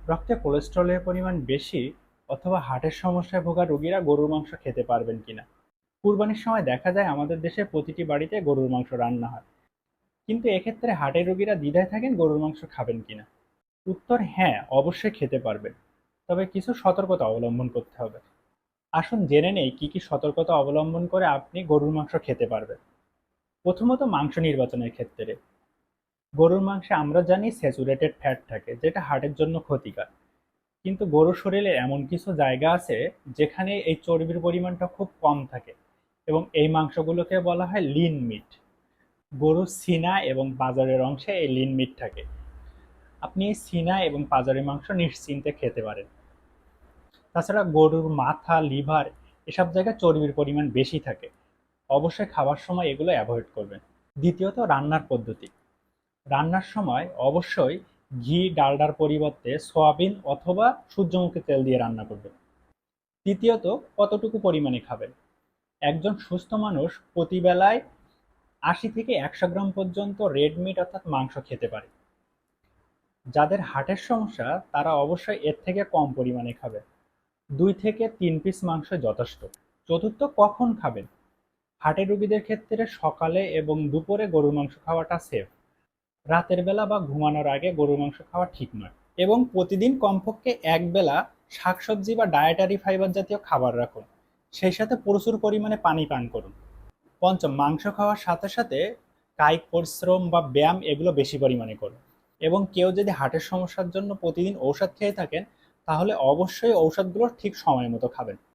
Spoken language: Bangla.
রক্তে কোলেস্টেরলের পরিমাণ বেশি অথবা হার্টের সমস্যায় ভোগা রোগীরা গরুর মাংস খেতে পারবেন কিনা? কুরবানির সময় দেখা যায় আমাদের দেশে প্রতিটি বাড়িতে গরুর মাংস রান্না হয়, কিন্তু এক্ষেত্রে হার্টের রোগীরা দ্বিধায় থাকেন গরুর মাংস খাবেন কিনা। উত্তর হ্যাঁ, অবশ্যই খেতে পারবেন, তবে কিছু সতর্কতা অবলম্বন করতে হবে। আসুন জেনে নেই কি কি সতর্কতা অবলম্বন করে আপনি গরুর মাংস খেতে পারবেন। প্রথমত, মাংস নির্বাচনের ক্ষেত্রে গরুর মাংসে আমরা জানি স্যাচুরেটেড ফ্যাট থাকে, যেটা হার্টের জন্য ক্ষতিকর। কিন্তু গরুর শরীরে এমন কিছু জায়গা আছে যেখানে এই চর্বির পরিমাণটা খুব কম থাকে, এবং এই মাংসগুলোকে বলা হয় লিন মিট। গরুর সিনা এবং পাঁজরের অংশে এই লিন মিট থাকে। আপনি এই সিনা এবং পাঁজরের মাংস নিশ্চিন্তে খেতে পারেন। তাছাড়া গরুর মাথা, লিভার, এসব জায়গায় চর্বির পরিমাণ বেশি থাকে। অবশ্যই খাবার সময় এগুলো অ্যাভয়েড করবেন। দ্বিতীয়ত, রান্নার পদ্ধতি। রান্নার সময় অবশ্যই ঘি, ডালডার পরিবর্তে সয়াবিন অথবা সূর্যমুখী তেল দিয়ে রান্না করবেন। তৃতীয়ত, কতটুকু পরিমাণে খাবেন। একজন সুস্থ মানুষ প্রতিবেলায় 80 থেকে 100 গ্রাম পর্যন্ত রেড মিট অর্থাৎ মাংস খেতে পারে। যাদের হার্টের সমস্যা তারা অবশ্যই এর থেকে কম পরিমাণে খাবে। 2 থেকে 3 পিস মাংস যথেষ্ট। চতুর্থ, কখন খাবেন। হার্টের রোগীদের ক্ষেত্রে সকালে এবং দুপুরে গরুর মাংস খাওয়াটা সেফ। রাতের বেলা বা ঘুমানোর আগে গরুর মাংস খাওয়া ঠিক নয়। এবং প্রতিদিন কমপক্ষে এক বেলা শাকসবজি বা ডায়েটারি ফাইবার জাতীয় খাবার রাখুন। সেই সাথে প্রচুর পরিমাণে পানি পান করুন। পঞ্চম, মাংস খাওয়ার সাথে সাথে কায়িক পরিশ্রম বা ব্যায়াম এগুলো বেশি পরিমাণে করুন। এবং কেউ যদি হার্টের সমস্যার জন্য প্রতিদিন ঔষধ খেয়ে থাকেন, তাহলে অবশ্যই ঔষধগুলো ঠিক সময় মতো খাবেন।